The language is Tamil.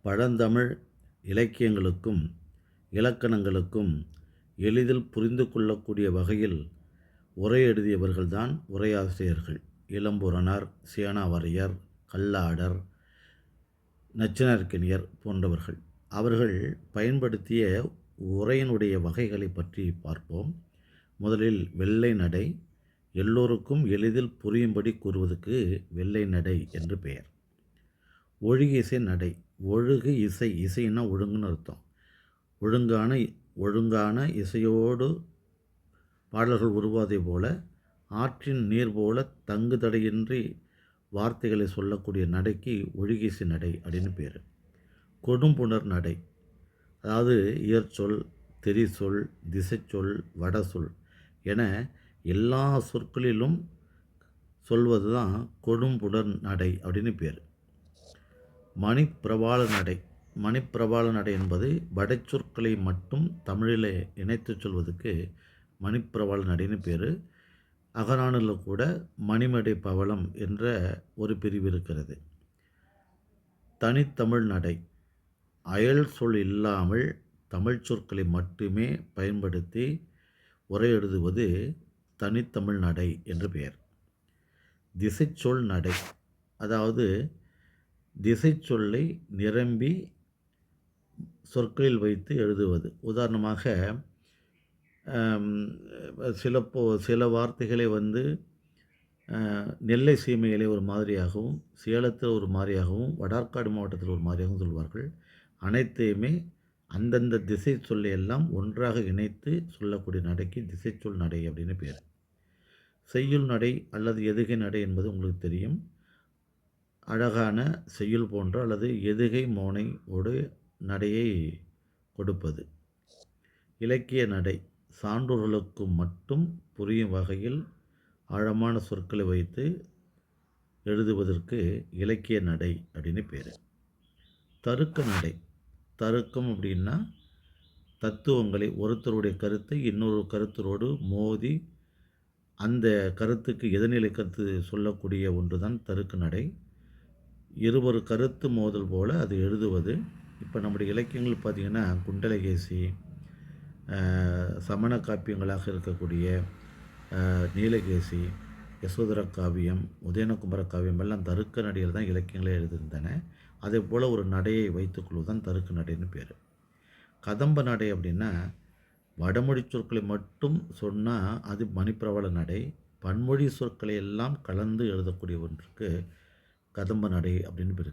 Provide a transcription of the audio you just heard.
பழந்தமிழ் இலக்கியங்களுக்கும் இலக்கணங்களுக்கும் எளிதில் புரிந்து கொள்ளக்கூடிய வகையில் உரை எழுதியவர்கள்தான் உரையாசிரியர்கள். இளம்பூரணர், சேனாவரையர், கல்லாடர், நச்சினார்க்கினியர் போன்றவர்கள். அவர்கள் பயன்படுத்திய உரையினுடைய வகைகளை பற்றி பார்ப்போம். முதலில் வெள்ளை நடை. எல்லோருக்கும் எளிதில் புரியும்படி கூறுவதற்கு வெள்ளை நடை என்று பெயர். ஒழுகிசை நடை. ஒழுகு இசை. இசைன்னா ஒழுங்குன்னு அர்த்தம். ஒழுங்கான இசையோடு பாடல்கள் உருவாதை போல ஆற்றின் நீர் போல தங்கு தடையின்றி வார்த்தைகளை சொல்லக்கூடிய நடைக்கு ஒழுகிசை நடை அப்படின்னு பேர். கொடும்புணர் நடை. அதாவது இயற்சொல், தெரிசொல், திசைச்சொல், வடசொல் என எல்லா சொற்களிலும் சொல்வது தான் கொடும்புணர் நடை அப்படின்னு பேர். மணிப்பிரவாள நடை. மணிப்பிரவாள நடை என்பது வடச்சொற்களை மட்டும் தமிழில் இணைத்து சொல்வதற்கு மணிப்பிரவாள நடைன்னு பேர். அகநானூரில் கூட மணிமடை பவளம் என்ற ஒரு பிரிவு இருக்கிறது. தனித்தமிழ் நடை. அயல் சொல் இல்லாமல் தமிழ் சொற்களை மட்டுமே பயன்படுத்தி உரை எழுதுவது தனித்தமிழ் நடை என்று பெயர். திசைச்சொல் நடை. அதாவது திசைச்சொல்லை நிரம்பி சொற்களில் வைத்து எழுதுவது. உதாரணமாக சில வார்த்தைகளை நெல்லை சீமையிலே ஒரு மாதிரியாகவும், சேலத்தில் ஒரு மாதிரியாகவும், வடார்காடு மாவட்டத்தில் ஒரு மாதிரியாகவும் சொல்வார்கள். அனைத்தையுமே அந்தந்த திசை சொல்லை எல்லாம் ஒன்றாக இணைத்து சொல்லக்கூடிய நடைக்கு திசைச்சொல் நடை அப்படின்னு பேர். செய்யுள் நடை அல்லது எதுகை நடை என்பது உங்களுக்கு தெரியும். அழகான செய்யுள் போன்ற அல்லது எதுகை மோனையோடு நடையை கொடுப்பது. இலக்கிய நடை. சான்றோர்களுக்கு மட்டும் புரியும் வகையில் ஆழமான சொற்களை வைத்து எழுதுவதற்கு இலக்கிய நடை அப்படின்னு பேர். தருக்க நடை. தருக்கம் அப்படின்னா தத்துவங்களை, ஒருத்தருடைய கருத்தை இன்னொரு கருத்தரோடு மோதி அந்த கருத்துக்கு எதிர்நிலை கருத்து சொல்லக்கூடிய ஒன்று தான் தருக்க நடை. இருவரு கருத்து மோதல் போல் அது எழுதுவது. இப்போ நம்முடைய இலக்கியங்கள் பார்த்திங்கன்னா குண்டலகேசி, சமண காப்பியங்களாக இருக்கக்கூடிய நீலகேசி, யசோதர காவியம், உதயனகுமர காவியம் எல்லாம் தருக்க நடையில் தான் இலக்கியங்களே எழுதியிருந்தன. அதே போல் ஒரு நடையை வைத்துக்கொள்வது தான் தருக்க நடைன்னு பேர். கதம்ப நடை அப்படின்னா வடமொழி சொற்களை மட்டும் சொன்னால் அது மணிப்பிரவாள நடை. பன்மொழி சொற்களை எல்லாம் கலந்து எழுதக்கூடிய ஒன்றுக்கு கதம்ப நடை அப்படின்னு பேர்.